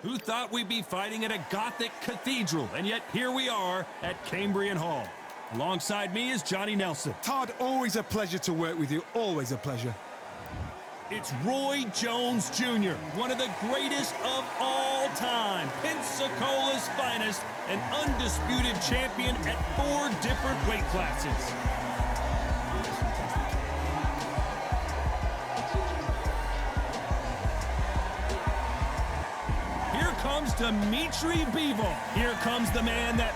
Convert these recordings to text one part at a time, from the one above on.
Who thought we'd be fighting at a Gothic cathedral? And yet here we are at Cambrian Hall. Alongside me is Johnny Nelson. Todd, always a pleasure to work with you. Always a pleasure. It's Roy Jones Jr., one of the greatest of all time. Pensacola's finest, an undisputed champion at 4 different weight classes. Here comes Dmitry Bivol. Here comes the man that...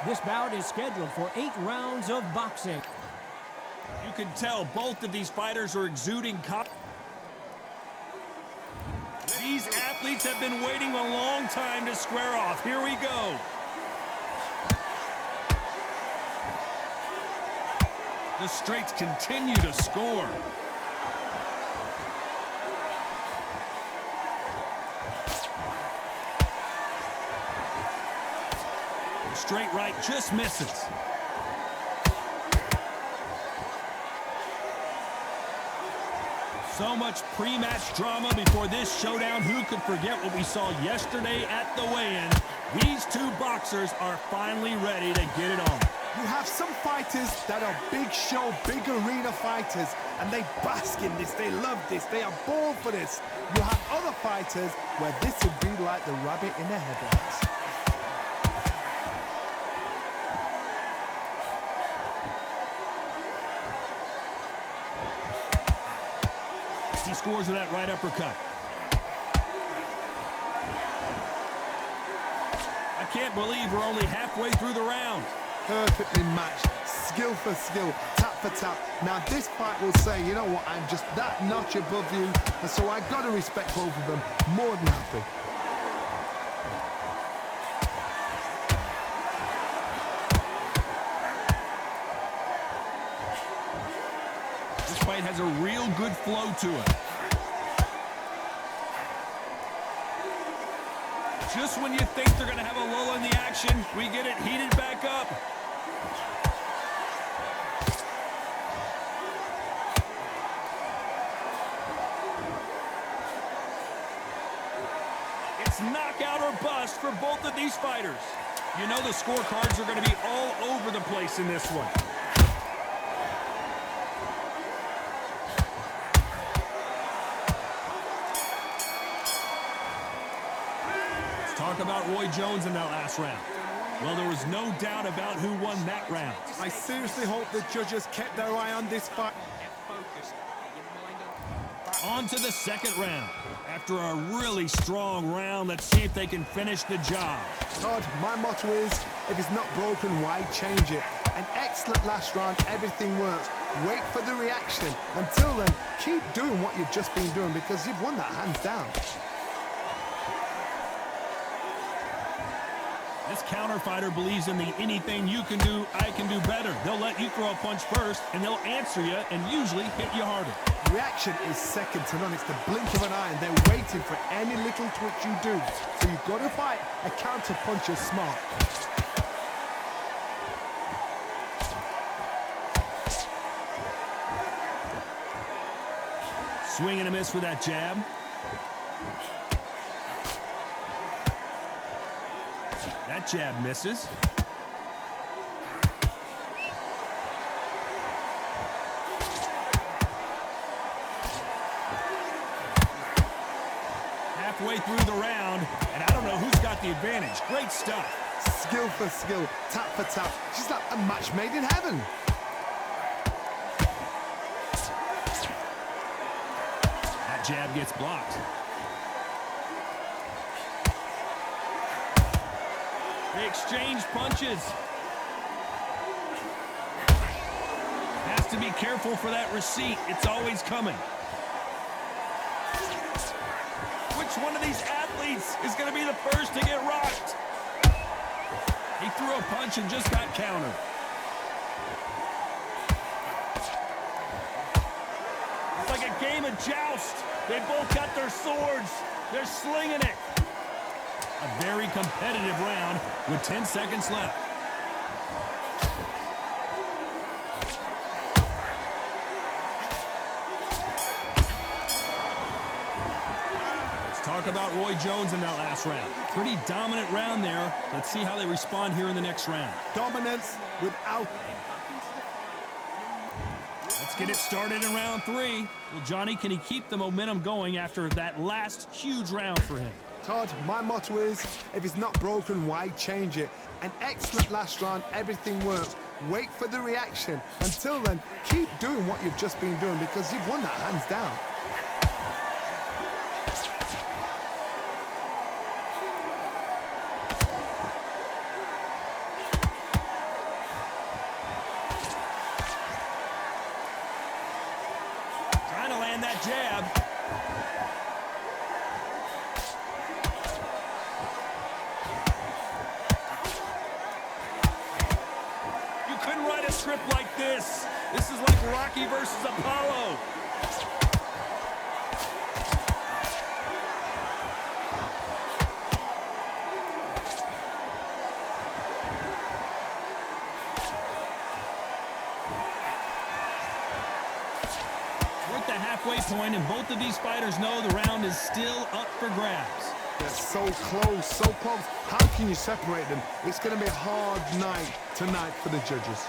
This bout is scheduled for 8 rounds of boxing. You can tell both of these fighters are exuding These athletes have been waiting a long time to square off. Here we go. The straights continue to score. The straight right just misses. So much pre-match drama before this showdown. Who could forget what we saw yesterday at the weigh-in? These two boxers are finally ready to get it on. You have some fighters that are big show, big arena fighters, and they bask in this, they love this, they are born for this. You have other fighters where this would be like the rabbit in the headlights. He scores with that right uppercut. I can't believe we're only halfway through the round. Perfectly matched, skill for skill, tap for tap. Now this fight will say, you know what, I'm just that notch above you, and so I gotta respect both of them more than happy. This fight has a real good flow to it. Just when you think they're going to have a lull in the action, we get it heated back up. It's knockout or bust for both of these fighters. You know the scorecards are going to be all over the place in this one. Talk about Roy Jones in that last round. Well, there was no doubt about who won that round. I seriously hope the judges kept their eye on this fight. On to the second round. After a really strong round, let's see if they can finish the job. Todd, my motto is, if it's not broken, why change it? An excellent last round, everything works. Wait for the reaction. Until then, keep doing what you've just been doing because you've won that hands down. This counter fighter believes in the anything you can do, I can do better. They'll let you throw a punch first, and they'll answer you and usually hit you harder. Reaction is second to none. It's the blink of an eye, and they're waiting for any little twitch you do. So you've got to fight a counter puncher smart. Swing and a miss with that jab. That jab misses. Halfway through the round, and I don't know who's got the advantage. Great stuff. Skill for skill, tap for tap. She's like a match made in heaven. That jab gets blocked. They exchange punches. Has to be careful for that receipt. It's always coming. Which one of these athletes is going to be the first to get rocked? He threw a punch and just got countered. It's like a game of joust. They both got their swords. They're slinging it. A very competitive round with 10 seconds left. Talk about Roy Jones in that last round. Pretty dominant round there. Let's see how they respond here in the next round. Dominance without... Let's get it started in round 3. Well, Johnny, can he keep the momentum going after that last huge round for him? Todd, my motto is, if it's not broken, why change it? An excellent last round, everything works. Wait for the reaction. Until then, keep doing what you've just been doing because you've won that hands down. Trying to land that jab. You couldn't ride a script like this. This is like Rocky versus Apollo. We're at the halfway point, and both of these fighters know the round is still up for grabs. They're so close, so close. How can you separate them? It's going to be a hard night tonight for the judges.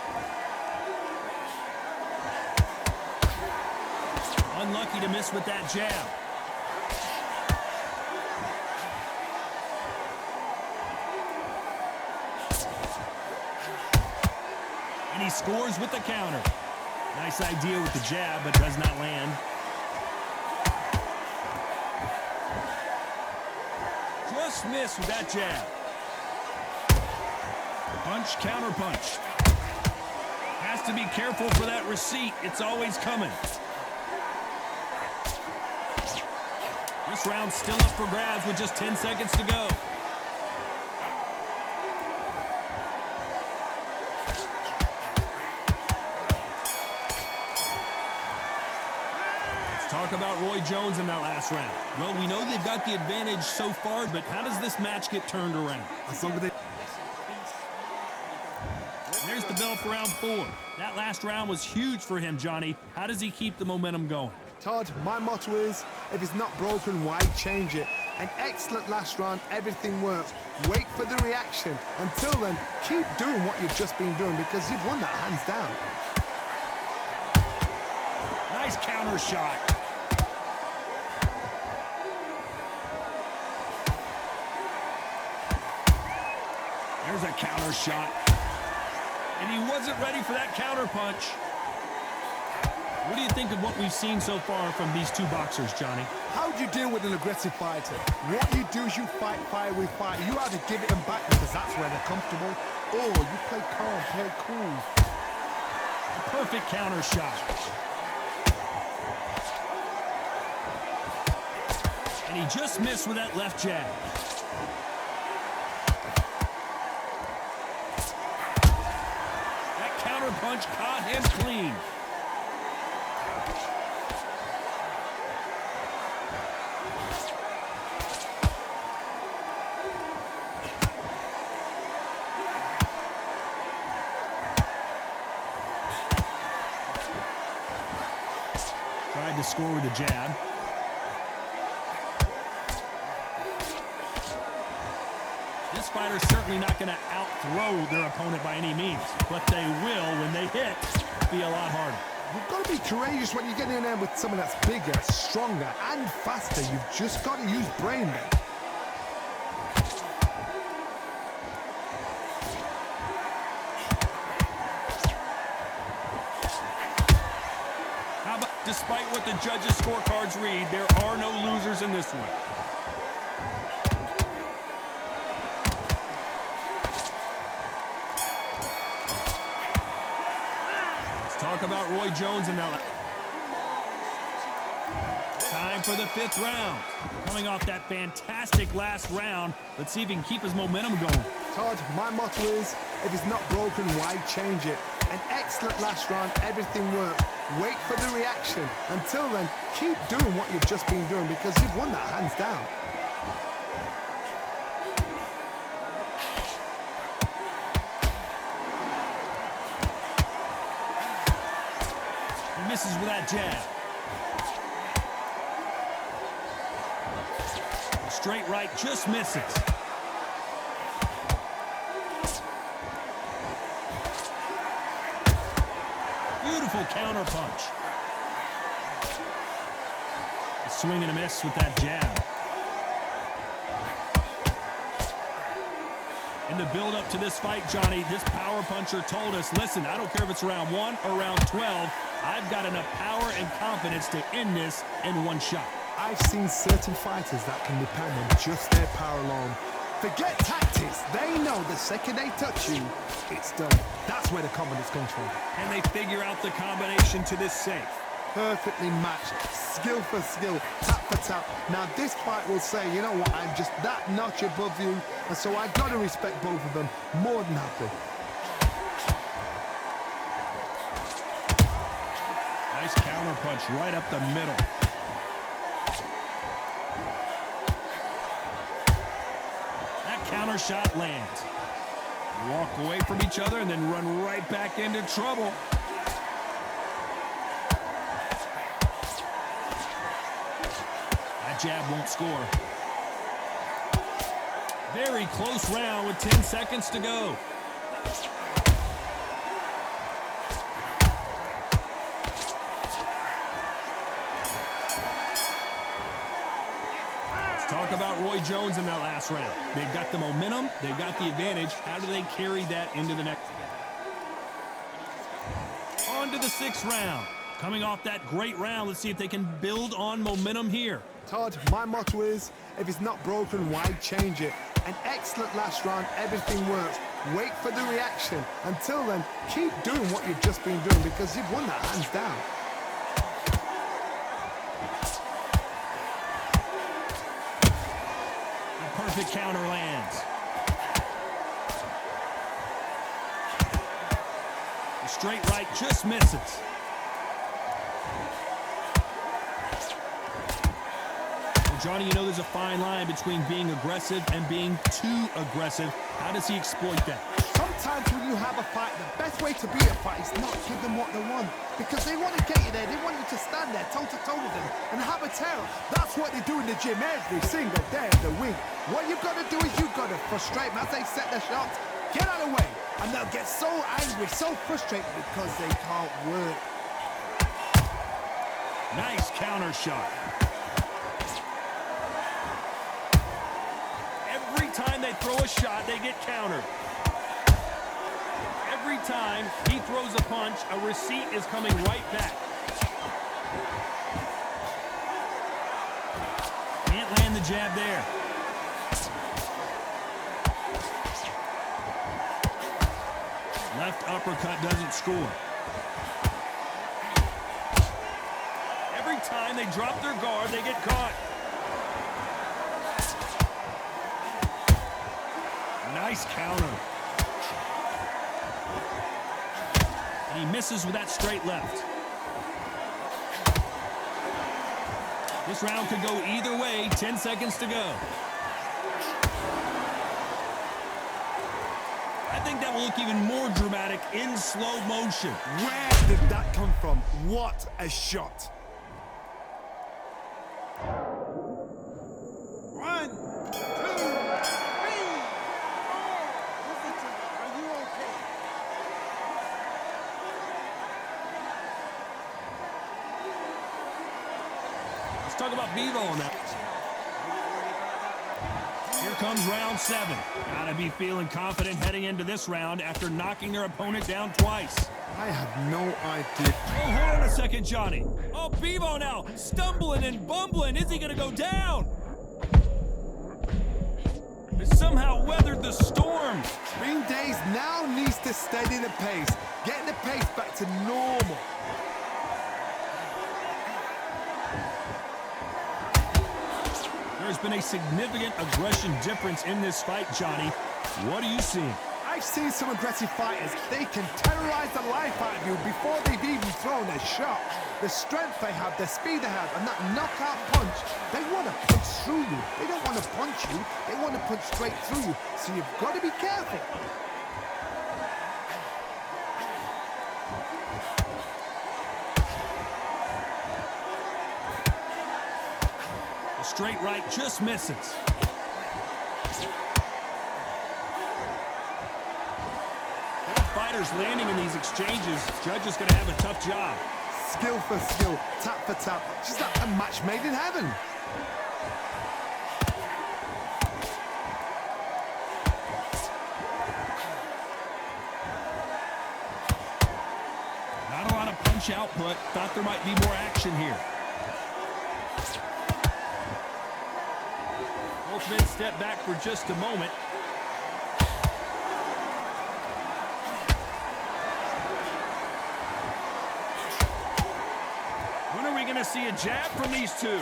Unlucky to miss with that jab. And he scores with the counter. Nice idea with the jab, but does not land. Just missed with that jab. Punch, counter punch. Has to be careful for that receipt. It's always coming. This round's still up for grabs with just 10 seconds to go. Let's talk about Roy Jones in that last round. Well, we know they've got the advantage so far, but how does this match get turned around? There's the bell for round 4. That last round was huge for him, Johnny. How does he keep the momentum going? Todd, my motto is, if it's not broken, why change it? An excellent last round, everything works. Wait for the reaction. Until then, keep doing what you've just been doing because you've won that hands down. Nice counter shot. There's a counter shot. And he wasn't ready for that counter punch. What do you think of what we've seen so far from these two boxers, Johnny? How do you deal with an aggressive fighter? What you do is you fight fire with fire. You either give it them back because that's where they're comfortable, or you play calm, play cool. A perfect counter shot. And he just missed with that left jab. That counter punch caught him clean. Tried to score with a jab. This fighter's certainly not going to out-throw their opponent by any means, but they will, when they hit, be a lot harder. You've got to be courageous when you get in there with someone that's bigger, stronger, and faster. You've just got to use brain there. How about, despite what the judges' scorecards read, there are no losers in this one. Talk about Roy Jones in that. Time for the 5th round. Coming off that fantastic last round, let's see if he can keep his momentum going. Todd, my motto is, if it's not broken, why change it? An excellent last round, everything works. Wait for the reaction. Until then, keep doing what you've just been doing because you've won that hands down. He misses with that jab. straight right just misses. Beautiful counter punch. A swing and a miss with that jab. In the build-up to this fight, Johnny, this power puncher told us, listen, I don't care if it's round 1 or round 12, I've got enough power and confidence to end this in one shot. I've seen certain fighters that can depend on just their power alone. Forget tactics. They know the second they touch you, it's done. That's where the confidence comes from. And they figure out the combination to this safe. Perfectly matched, skill for skill, tap for tap. Now this fight will say, you know what, I'm just that notch above you, and so I've got to respect both of them more than happy. Nice counter punch right up the middle. That counter shot lands. Walk away from each other and then run right back into trouble. That jab won't score. Very close round with 10 seconds to go. Talk about Roy Jones in that last round. They've got the momentum. They've got the advantage. How do they carry that into the next? On to the 6th round. Coming off that great round, let's see if they can build on momentum here. Todd, my motto is, if it's not broken, why change it? An excellent last round, everything works. Wait for the reaction. Until then, keep doing what you've just been doing because you've won that hands down. Perfect counter lands. The straight right just misses. Well, Johnny, you know there's a fine line between being aggressive and being too aggressive. How does he exploit that? Sometimes when you have a fight, the best way to beat a fight is not give them what they want. Because they want to get you there. They want you to stand there toe-to-toe with them and have a terror. That's what they do in the gym every single day of the week. What you've got to do is you've got to frustrate them as they set their shots. Get out of the way. And they'll get so angry, so frustrated because they can't work. Nice counter shot. Every time they throw a shot, they get countered. Every time he throws a punch, a receipt is coming right back. Can't land the jab there. Left uppercut doesn't score. Every time they drop their guard, they get caught. Nice counter. And he misses with that straight left. This round could go either way. 10 seconds to go. I think that will look even more dramatic in slow motion. Where did that come from? What a shot. 1, 2, 3, 4. Listen to me. Are you okay? Let's talk about Bivol now. Here comes round 7. Gotta be feeling confident heading into this round after knocking their opponent down twice. I have no idea. Oh, hold on a second, Johnny. Oh, Bivol now stumbling and bumbling. Is he gonna go down? He somehow weathered the storm. Green Days now needs to steady the pace. Get the pace back to normal. There's been a significant aggression difference in this fight, Johnny. What are you seeing? I've seen some aggressive fighters. They can terrorize the life out of you before they've even thrown a shot. The strength they have, the speed they have, and that knockout punch, they want to punch through you. They don't want to punch you. They want to punch straight through you. So you've got to be careful. The straight right just misses. fighters landing in these exchanges. Judge is going to have a tough job. Skill for skill, tap for tap. She's like a match made in heaven. Not a lot of punch output. Thought there might be more action here. Both men step back for just a moment. When are we going to see a jab from these two?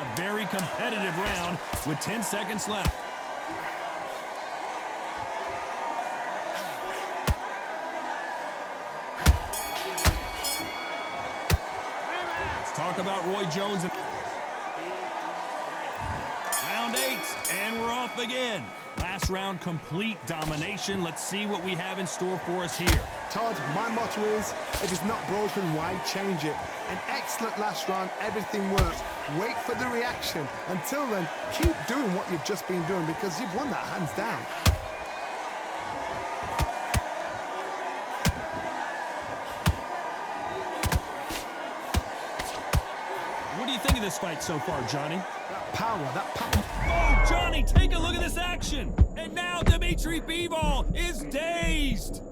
A very competitive round with 10 seconds left. Let's talk about Roy Jones. Round 8, and we're off again. Last round, complete domination. Let's see what we have in store for us here. Todd, my motto is, if it's not broken, why change it? An excellent last round, everything works. Wait for the reaction. Until then, keep doing what you've just been doing because you've won that hands down. What do you think of this fight so far, Johnny? That power. Oh, Johnny, take a look at this action. And now Dmitry Bivol is dazed.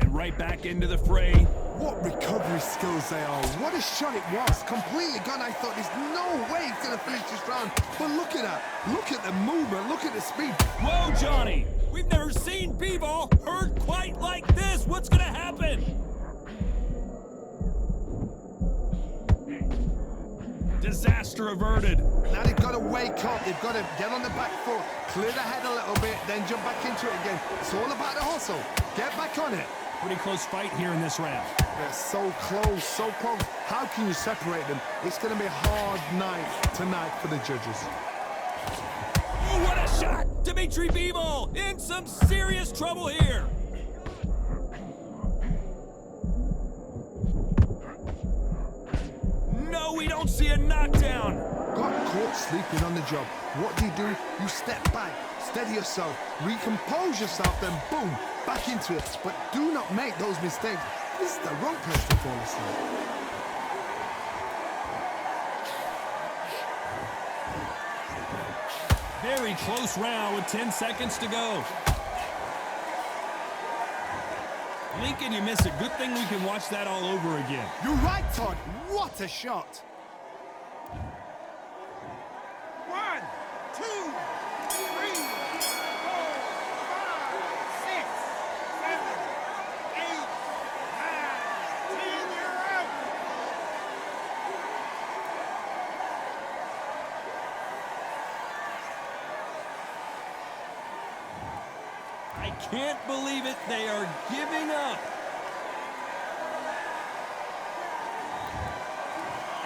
And right back into the fray. What recovery skills they are. What a shot it was. Completely gone. I thought there's no way he's going to finish this round. But look at that. Look at the movement. Look at the speed. Whoa, Johnny. We've never seen Bivol hurt quite like this. What's going to happen? Disaster averted. Now they've got to wake up. They've got to get on the back foot, clear the head a little bit, then jump back into it again. It's all about the hustle. Get back on it. Pretty close fight here in this round. They're so close, so close. How can you separate them? It's going to be a hard night tonight for the judges. Oh, what a shot! Dmitry Bivol in some serious trouble here. No, we don't see a knockdown. Got caught sleeping on the job. What do? You step back, steady yourself, recompose yourself, then boom, back into it. But do not make those mistakes. This is the wrong place to fall asleep. Very close round with 10 seconds to go. Lincoln, you miss it. Good thing we can watch that all over again. You're right, Todd. What a shot. 1, 2, 3, 4, 5, 6, 7, 8, 9, 10. You're out. I can't believe it. They are giving up.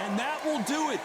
And that will do it.